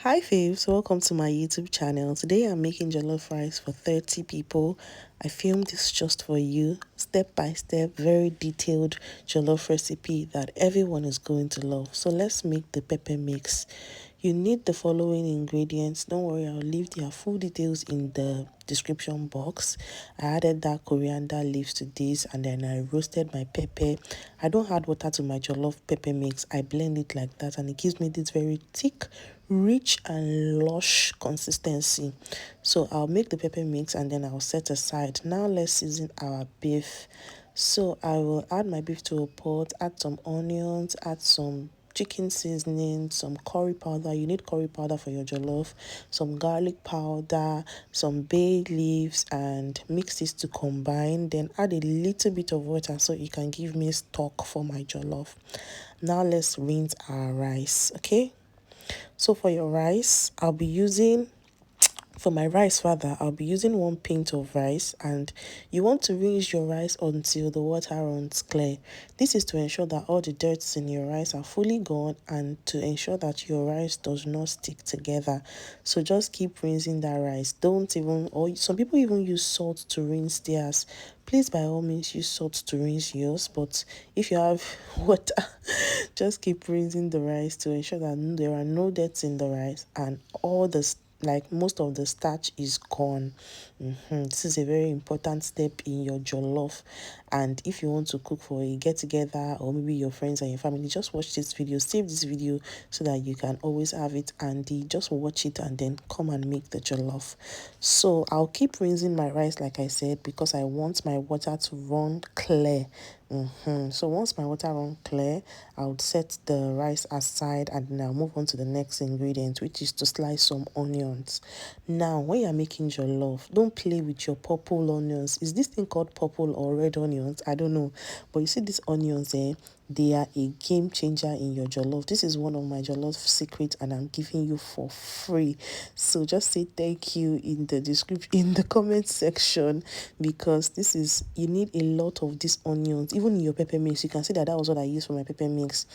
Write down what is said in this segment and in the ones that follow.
Hi faves, welcome to my YouTube channel. Today I'm making jollof rice for 30 people. I filmed this just for you, step by step, very detailed jollof recipe that everyone is going to love. So let's make the pepper mix. You need the following ingredients. Don't worry, I'll leave their full details in the description box. I added that coriander leaves to this, and then I roasted my pepper. I don't add water to my jollof pepper mix. I blend it like that, and it gives me this very thick, rich and lush consistency. So I'll make the pepper mix and then I'll set aside. Now let's season our beef. So I will add my beef to a pot, add some onions, add some chicken seasoning, some curry powder. You need curry powder for your jollof, some garlic powder, some bay leaves, and mix this to combine. Then add a little bit of water so it can give me stock for my jollof. Now let's rinse our rice. Okay, so for your rice, I'll be using I'll be using 1 pint of rice, and you want to rinse your rice until the water runs clear. This is to ensure that all the dirt in your rice are fully gone and to ensure that your rice does not stick together. So just keep rinsing that rice. Or some people even use salt to rinse theirs. Please, by all means, use salt to rinse yours, but if you have water, just keep rinsing the rice to ensure that there are no dirt in the rice and all the most of the starch is gone. This is a very important step in your jollof, and if you want to cook for a get together or maybe your friends and your family, just watch this video, save this video so that you can always have it handy. Just watch it and then come and make the jollof. So I'll keep rinsing my rice like I said because I want my water to run clear. So once my water run clear, I would set the rice aside and then I'll move on to the next ingredient, which is to slice some onions. Now when you're making jollof, don't play with your purple onions. Is this thing called purple or red onions? I don't know, but you see these onions they are a game changer in your jollof. This is one of my jollof secrets and I'm giving you for free. So just say thank you in the description, in the comment section, because you need a lot of these onions. Even in your pepper mix, you can see that was what I used for my pepper mix.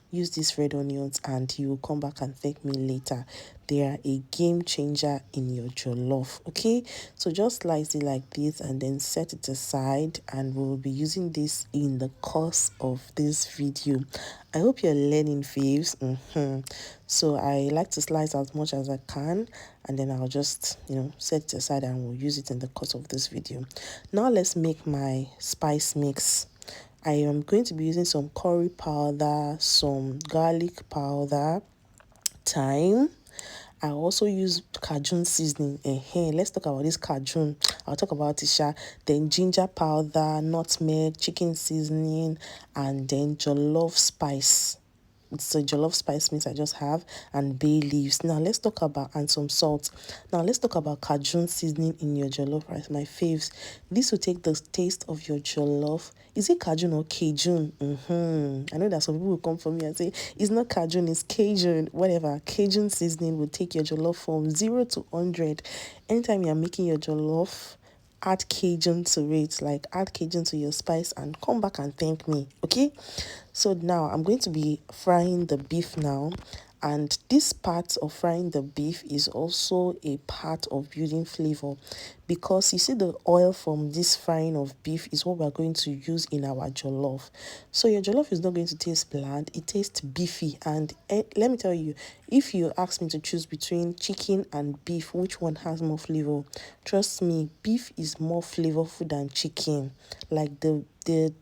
Use these red onions and you will come back and thank me later. They are a game changer in your jollof. Okay, so just slice it like this and then set it aside, and we'll be using this in the course of this video. I hope you're learning, faves. So I like to slice as much as I can, and then I'll just set it aside and we'll use it in the course of this video. Now let's make my spice mix. I am going to be using some curry powder, some garlic powder, thyme. I also use Kajun seasoning. Let's talk about this Cajun. I'll talk about it. Then ginger powder, nutmeg, chicken seasoning, and then jollof spice. It's a jollof spice mix I just have, and bay leaves. Now let's talk about, and some salt. Now let's talk about Kajun seasoning in your jollof rice. My faves. This will take the taste of your jollof. Is it Cajun or Cajun? I know that some people will come for me and say it's not Cajun, it's Cajun. Whatever. Cajun seasoning will take your jollof from 0 to 100. Anytime you're making your jollof, add Cajun to it. Like add Cajun to your spice and come back and thank me. Okay, so now I'm going to be frying the beef now, and this part of frying the beef is also a part of building flavor, because you see the oil from this frying of beef is what we're going to use in our jollof. So your jollof is not going to taste bland, it tastes beefy. And let me tell you, if you ask me to choose between chicken and beef, which one has more flavor, trust me, beef is more flavorful than chicken. Like the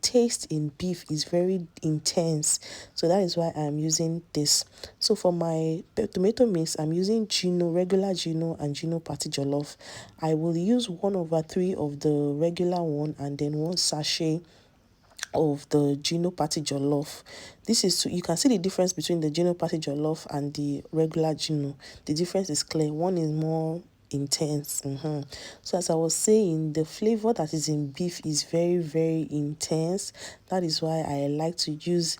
taste in beef is very intense, so that is why I'm using this. So for my tomato mix, I'm using Gino, regular Gino, and Gino party jollof. I will use 1/3 of the regular one and then 1 sachet of the Gino party jollof. This is you can see the difference between the Gino party jollof and the regular Gino. The difference is clear. One is more intense. So as I was saying, the flavor that is in beef is very, very intense. That is why I like to use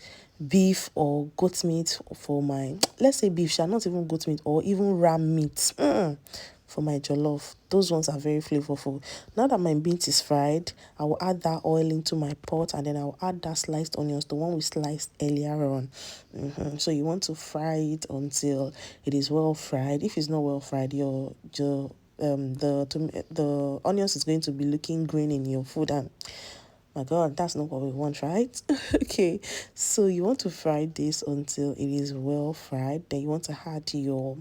beef or goat meat for my, let's say beef, not even goat meat, or even ram meat, for my jollof. Those ones are very flavorful. Now that my meat is fried, I will add that oil into my pot, and then I will add that sliced onions, the one we sliced earlier on. So you want to fry it until it is well fried. If it's not well fried, the onions is going to be looking green in your food, and my god, that's not what we want, right? Okay, so you want to fry this until it is well fried. Then you want to add your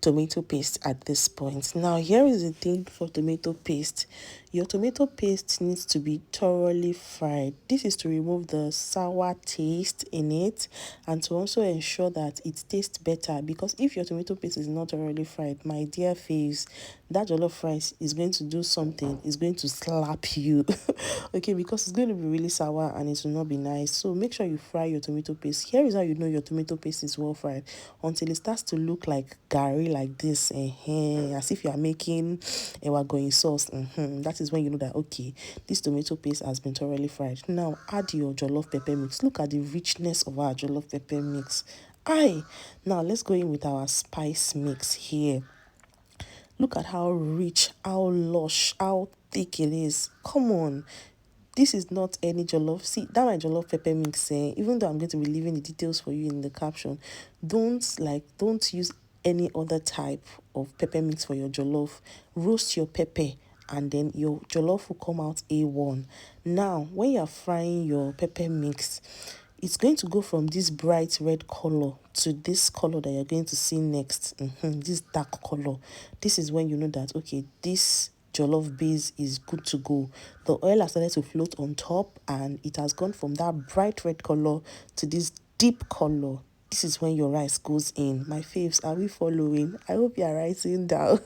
tomato paste at this point. Now, here is the thing for tomato paste. Your tomato paste needs to be thoroughly fried. This is to remove the sour taste in it, and to also ensure that it tastes better, because if your tomato paste is not thoroughly fried, my dear face, that jollof rice is going to do something. It's going to slap you. Okay, because it's going to be really sour and it will not be nice. So make sure you fry your tomato paste. Here is how you know your tomato paste is well fried: until it starts to look like gari, like this, as if you are making going sauce. That is when you know that, okay, this tomato paste has been thoroughly fried. Now add your jollof pepper mix. Look at the richness of our jollof pepper mix. Aye. Now let's go in with our spice mix here. Look at how rich, how lush, how thick it is. Come on. This is not any jollof. See, that my jollof pepper mix, even though I'm going to be leaving the details for you in the caption, don't use any other type of pepper mix for your jollof. Roast your pepper, and then your jollof will come out A1. Now, when you're frying your pepper mix, it's going to go from this bright red color to this color that you're going to see next. This dark color. This is when you know that, okay, this jollof base is good to go. The oil has started to float on top, and it has gone from that bright red color to this deep color. This is when your rice goes in. My faves, are we following? I hope you are writing down.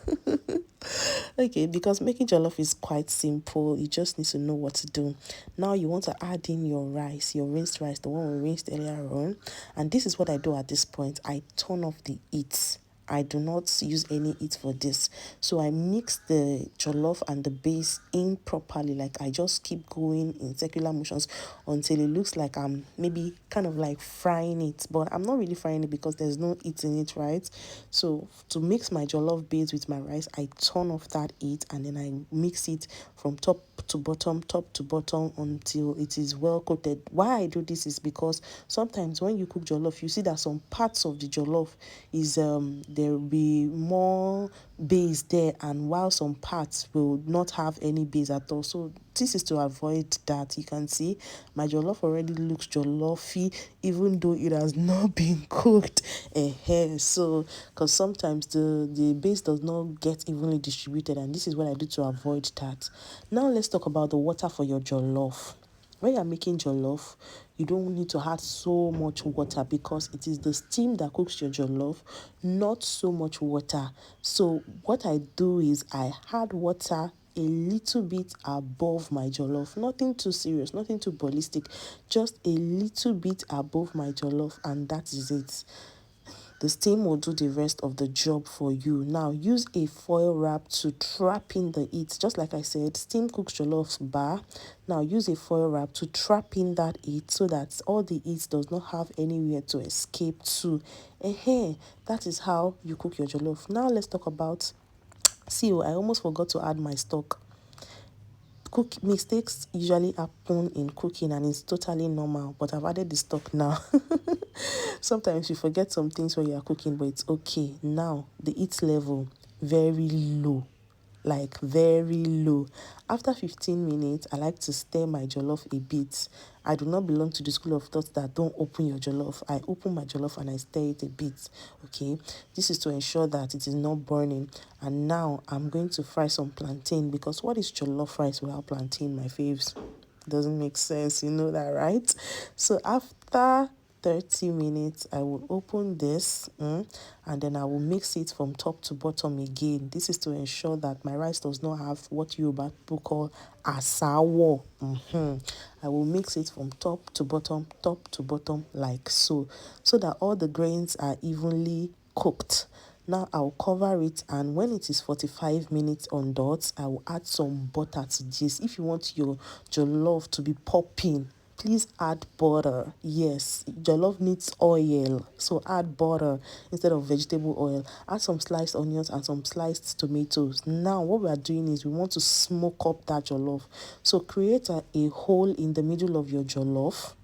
Okay, because making jollof is quite simple. You just need to know what to do. Now you want to add in your rice, your rinsed rice, the one we rinsed earlier on. And this is what I do at this point. I turn off the heat. I do not use any heat for this. So I mix the jollof and the base in properly. Like, I just keep going in circular motions until it looks like I'm maybe kind of like frying it. But I'm not really frying it because there's no heat in it, right? So to mix my jollof base with my rice, I turn off that heat, and then I mix it from top to bottom until it is well coated. Why I do this is because sometimes when you cook jollof, you see that some parts of the jollof is there will be more base there, and while some parts will not have any base at all. So this is to avoid that. You can see my jollof already looks jollofy even though it has not been cooked. So because sometimes the base does not get evenly distributed, and this is what I do to avoid that. Now let's talk about the water for your jollof. When you're making jollof, you don't need to add so much water, because it is the steam that cooks your jollof, not so much water. So what I do is I add water a little bit above my jollof. Nothing too serious, nothing too ballistic, just a little bit above my jollof, and that is it. The steam will do the rest of the job for you. Now use a foil wrap to trap in the heat. Just like I said, steam cooks jollof bar. Now use a foil wrap to trap in that heat so that all the heat does not have anywhere to escape to. That is how you cook your jollof. Now let's talk about, see, I almost forgot to add my stock. Mistakes usually happen in cooking, and it's totally normal, but I've added the stock now. Sometimes you forget some things when you are cooking, but it's okay. Now the heat level very low, like very low. After 15 minutes, I like to stir my jollof a bit. I do not belong to the school of thought that don't open your jollof. I open my jollof and I stir it a bit. Okay, this is to ensure that it is not burning. And now I'm going to fry some plantain, because what is jollof rice without plantain, my faves? Doesn't make sense, you know that, right? So after 30 minutes, I will open this, and then I will mix it from top to bottom again. This is to ensure that my rice does not have what Yoruba people call asawo. I will mix it from top to bottom, like so that all the grains are evenly cooked. Now I'll cover it, and when it is 45 minutes on dots, I will add some butter to this. If you want your jollof to be popping, please add butter. Yes, jollof needs oil, so add butter instead of vegetable oil. Add some sliced onions and some sliced tomatoes. Now what we are doing is we want to smoke up that jollof. So create a hole in the middle of your jollof.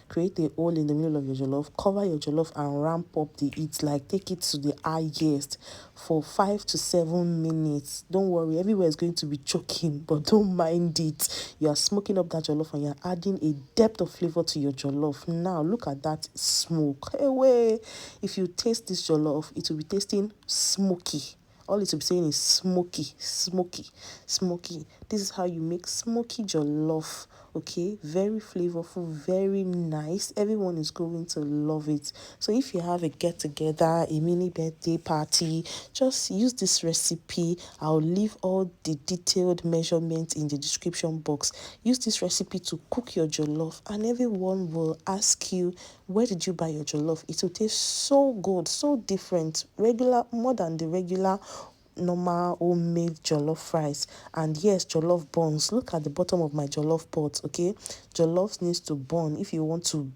Create a hole in the middle of your jollof, cover your jollof and ramp up the heat, like take it to the highest for 5 to 7 minutes. Don't worry, everywhere is going to be choking, but don't mind it. You are smoking up that jollof and you're adding a depth of flavor to your jollof. Now look at that smoke. Hey, wait. If you taste this jollof, it will be tasting smoky. All it will be saying is smoky, smoky, smoky. This is how you make smoky jollof. Okay, very flavorful, very nice. Everyone is going to love it. So if you have a get together, a mini birthday party, just use this recipe. I'll leave all the detailed measurements in the description box. Use this recipe to cook your jollof and everyone will ask you, where did you buy your jollof? It will taste so good, so different, regular, more than the regular normal homemade jollof rice. And yes, jollof buns. Look at the bottom of my jollof pot. Okay, jollof needs to burn if you want to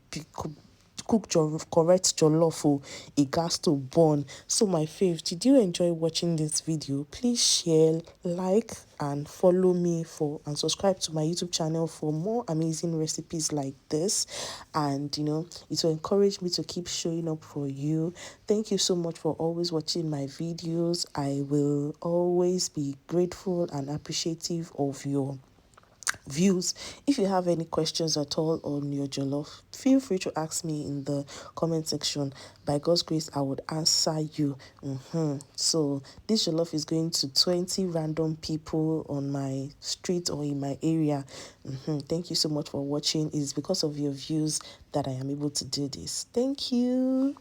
cook correct jollof. Oh, it gas to burn. So my fave, did you enjoy watching this video? Please share, like and follow me for and subscribe to my YouTube channel for more amazing recipes like this. And it will encourage me to keep showing up for you. Thank you so much for always watching my videos. I will always be grateful and appreciative of your views. If you have any questions at all on your jollof, feel free to ask me in the comment section. By God's grace, I would answer you. So this jollof is going to 20 random people on my street or in my area. Thank you so much for watching. It's because of your views that I am able to do this. Thank you.